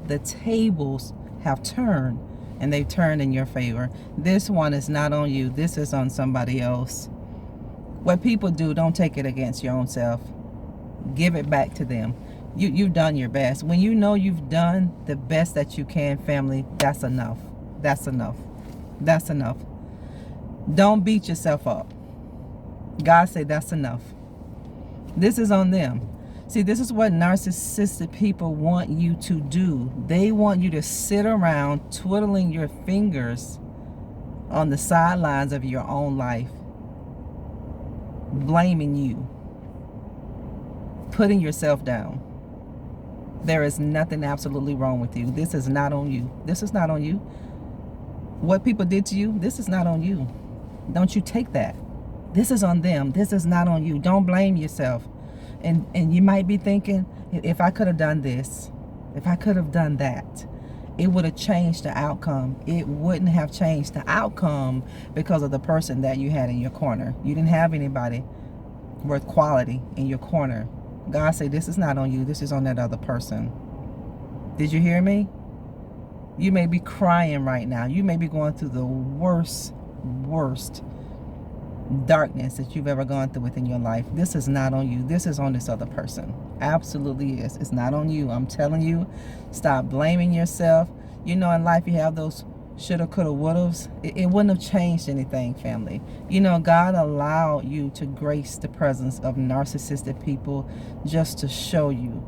The tables have turned, and they've turned in your favor. This one is not on you. This is on somebody else. What people do, don't take it against your own self. Give it back to them. You've done your best. When you know you've done the best that you can, family, that's enough. That's enough. That's enough. Don't beat yourself up. God said that's enough. This is on them. See, this is what narcissistic people want you to do. They want you to sit around twiddling your fingers on the sidelines of your own life, blaming you, putting yourself down. There is nothing absolutely wrong with you. This is not on you. This is not on you. What people did to you, this is not on you. Don't you take that. This is on them. This is not on you. Don't blame yourself. And you might be thinking, if I could have done this, if I could have done that, it would have changed the outcome. It wouldn't have changed the outcome because of the person that you had in your corner. You didn't have anybody worth quality in your corner. God said, this is not on you. This is on that other person. Did you hear me? You may be crying right now. You may be going through the worst darkness that you've ever gone through within your life. This is not on you. This is on this other person. Absolutely is. It's not on you. I'm telling you, stop blaming yourself. You know, in life you have those shoulda, coulda, wouldas. It wouldn't have changed anything, family. You know, God allowed you to grace the presence of narcissistic people just to show you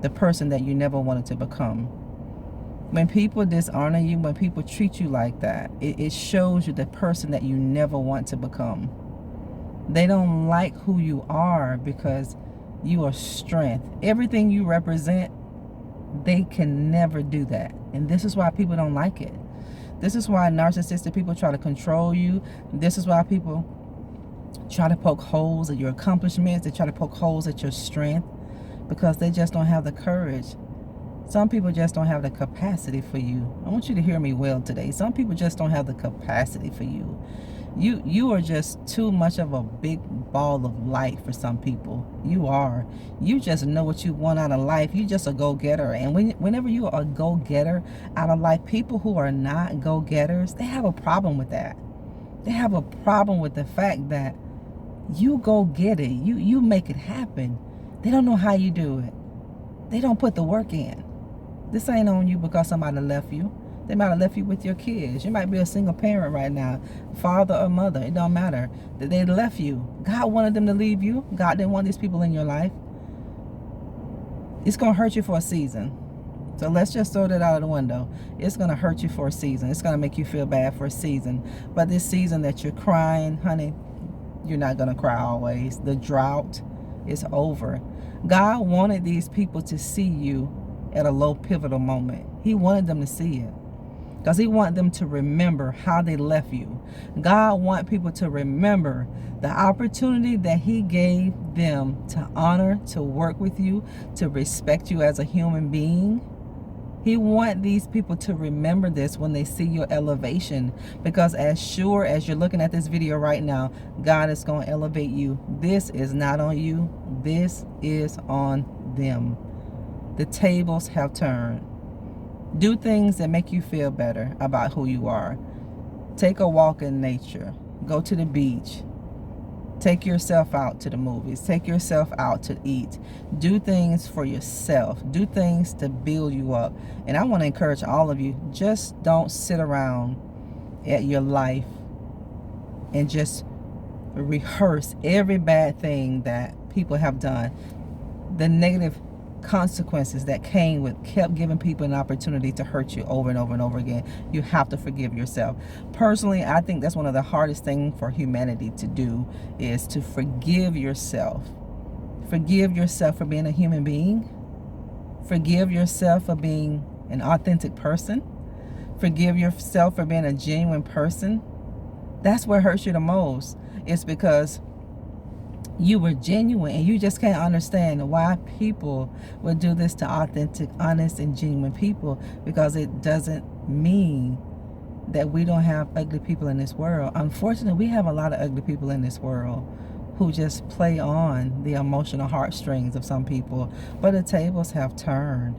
the person that you never wanted to become. When people dishonor you, when people treat you like that, it shows you the person that you never want to become. They don't like who you are because you are strength. Everything you represent, they can never do that. And this is why people don't like it. This is why narcissistic people try to control you. This is why people try to poke holes at your accomplishments. They try to poke holes at your strength because they just don't have the courage. Some people just don't have the capacity for you. I want you to hear me well today. Some people just don't have the capacity for you. You are just too much of a big ball of light for some people. You are. You just know what you want out of life. You just a go-getter. And whenever you are a go-getter out of life, people who are not go-getters, they have a problem with that. They have a problem with the fact that you go get it. You make it happen. They don't know how you do it. They don't put the work in. This ain't on you because somebody left you. They might have left you with your kids. You might be a single parent right now, father or mother. It don't matter. They left you. God wanted them to leave you. God didn't want these people in your life. It's going to hurt you for a season. So let's just throw that out of the window. It's going to hurt you for a season. It's going to make you feel bad for a season. But this season that you're crying, honey, you're not going to cry always. The drought is over. God wanted these people to see you at a low pivotal moment. He wanted them to see it because he wanted them to remember how they left you. God wants people to remember the opportunity that he gave them to honor, to work with you, to respect you as a human being. He wants these people to remember this when they see your elevation, because as sure as you're looking at this video right now, God is going to elevate you. This is not on you. This is on them. The tables have turned. Do things that make you feel better about who you are. Take a walk in nature. Go to the beach. Take yourself out to the movies. Take yourself out to eat. Do things for yourself. Do things to build you up. And I want to encourage all of you, just don't sit around at your life and just rehearse every bad thing that people have done. The negative consequences that came with kept giving people an opportunity to hurt you over and over and over again. You have to forgive yourself. Personally, I think that's one of the hardest things for humanity to do, is to forgive yourself. Forgive yourself for being a human being. Forgive yourself for being an authentic person. Forgive yourself for being a genuine person. That's what hurts you the most. It's because you were genuine, and you just can't understand why people would do this to authentic, honest, and genuine people, because it doesn't mean that we don't have ugly people in this world. Unfortunately, we have a lot of ugly people in this world who just play on the emotional heartstrings of some people. But the tables have turned.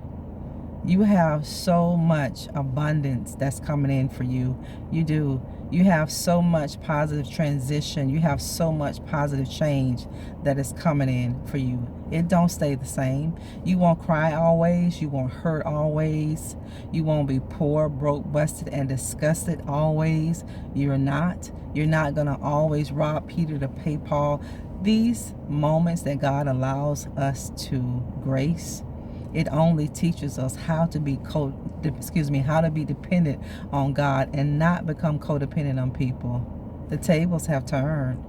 You have so much abundance that's coming in for you. You do. You have so much positive transition. You have so much positive change that is coming in for you. It don't stay the same. You won't cry always. You won't hurt always. You won't be poor, broke, busted, and disgusted always. You're not. You're not going to always rob Peter to pay Paul. These moments that God allows us to grace, it only teaches us how to be how to be dependent on God and not become codependent on people. The tables have turned.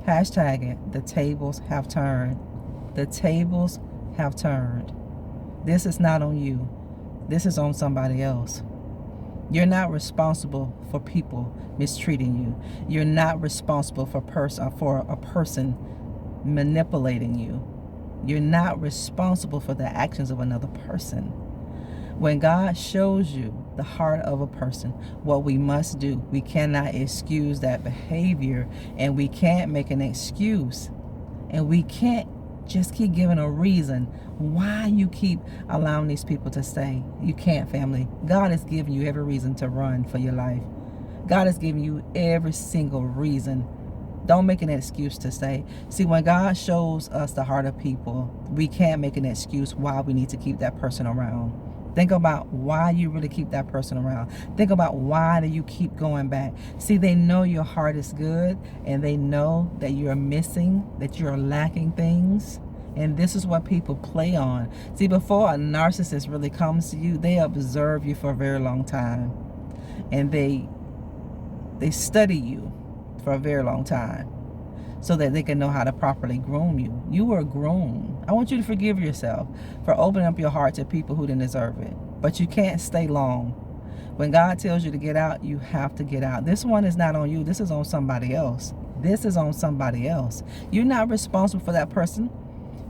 Hashtag it. The tables have turned. The tables have turned. This is not on you. This is on somebody else. You're not responsible for people mistreating you. You're not responsible for a person manipulating you. You're not responsible for the actions of another person. When God shows you the heart of a person, what we must do, we cannot excuse that behavior, and we can't make an excuse, and we can't just keep giving a reason why you keep allowing these people to stay. You can't, family. God has given you every reason to run for your life. God has given you every single reason. Don't make an excuse to stay. See, when God shows us the heart of people, we can't make an excuse why we need to keep that person around. Think about why you really keep that person around. Think about why do you keep going back. See, they know your heart is good, and they know that you're missing, that you're lacking things. And this is what people play on. See, before a narcissist really comes to you, they observe you for a very long time. And they study you for a very long time so that they can know how to properly groom you. You were groomed. I want you to forgive yourself for opening up your heart to people who didn't deserve it. But you can't stay long. When God tells you to get out, you have to get out. This one is not on you. This is on somebody else. This is on somebody else. You're not responsible for that person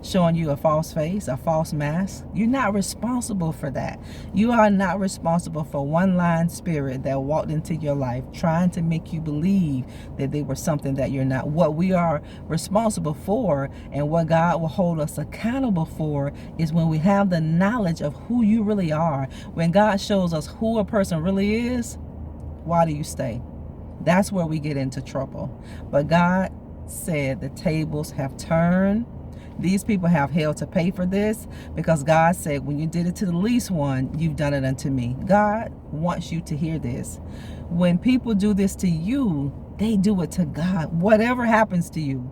showing you a false face, a false mask. You're not responsible for that. You are not responsible for one lying spirit that walked into your life trying to make you believe that they were something that you're not. What we are responsible for and what God will hold us accountable for is when we have the knowledge of who you really are. When God shows us who a person really is, why do you stay? That's where we get into trouble. But God said the tables have turned. These people have hell to pay for this, because God said, when you did it to the least one, you've done it unto me. God wants you to hear this. When people do this to you, they do it to God. Whatever happens to you,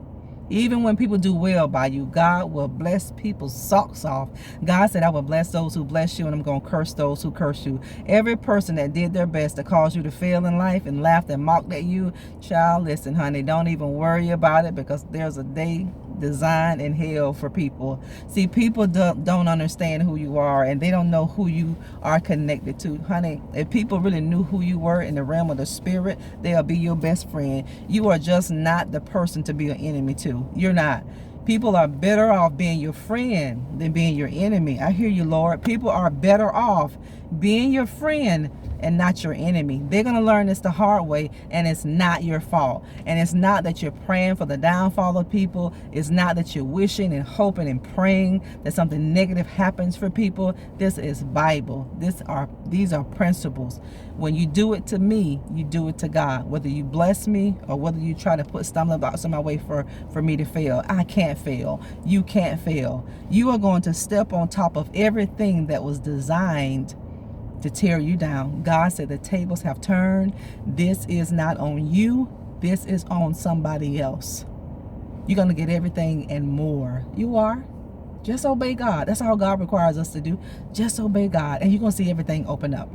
even when people do well by you, God will bless people's socks off. God said, I will bless those who bless you, and I'm going to curse those who curse you. Every person that did their best to cause you to fail in life and laughed and mocked at you, child, listen, honey, don't even worry about it, because there's a day designed in hell for people. See, people don't understand who you are, and they don't know who you are connected to. Honey, if people really knew who you were in the realm of the spirit, they'll be your best friend. You are just not the person to be an enemy to. You're not. People are better off being your friend than being your enemy. I hear you, Lord. People are better off being your friend and not your enemy. They're going to learn this the hard way, and it's not your fault. And it's not that you're praying for the downfall of people. It's not that you're wishing and hoping and praying that something negative happens for people. This is Bible. These are principles. When you do it to me, you do it to God. Whether you bless me or whether you try to put stumbling blocks in my way for me to fail, I can't fail. You can't fail. You are going to step on top of everything that was designed to tear you down. God said the tables have turned. This is not on you. This is on somebody else. You're going to get everything and more. You are. Just obey God. That's all God requires us to do. Just obey God, and you're going to see everything open up.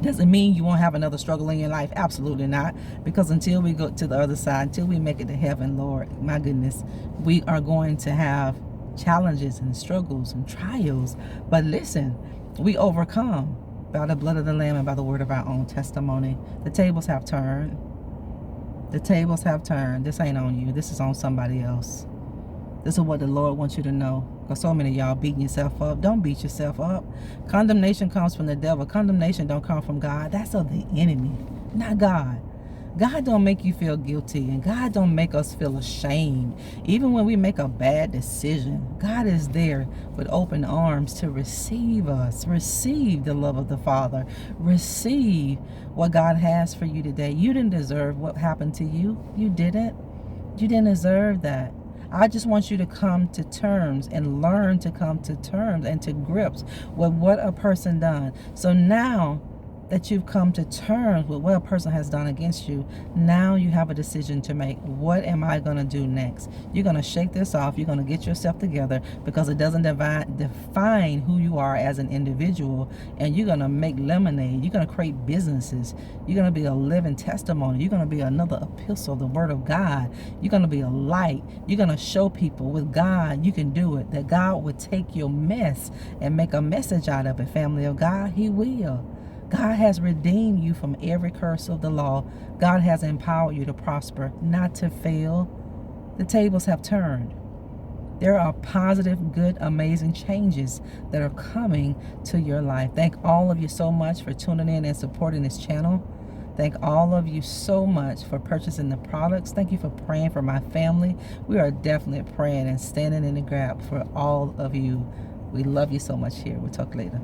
Doesn't mean you won't have another struggle in your life. Absolutely not. Because until we go to the other side, until we make it to heaven, Lord, my goodness, we are going to have challenges and struggles and trials. But listen, we overcome by the blood of the Lamb and by the word of our own testimony. The tables have turned. The tables have turned. This ain't on you. This is on somebody else. This is what the Lord wants you to know. Because so many of y'all beating yourself up. Don't beat yourself up. Condemnation comes from the devil. Condemnation don't come from God. That's of the enemy, not God. God don't make you feel guilty, and God don't make us feel ashamed. Even when we make a bad decision, God is there with open arms to receive us. Receive the love of the Father. Receive what God has for you today. You didn't deserve what happened to you. You didn't. You didn't deserve that. I just want you to come to terms and learn to come to terms and to grips with what a person done. So now that you've come to terms with what a person has done against you, now you have a decision to make. What am I going to do next? You're going to shake this off. You're going to get yourself together, because it doesn't define who you are as an individual. And you're going to make lemonade. You're going to create businesses. You're going to be a living testimony. You're going to be another epistle, the word of God. You're going to be a light. You're going to show people with God you can do it, that God would take your mess and make a message out of it. Family of God, He will. God has redeemed you from every curse of the law. God has empowered you to prosper, not to fail. The tables have turned. There are positive, good, amazing changes that are coming to your life. Thank all of you so much for tuning in and supporting this channel. Thank all of you so much for purchasing the products. Thank you for praying for my family. We are definitely praying and standing in the gap for all of you. We love you so much here. We'll talk later.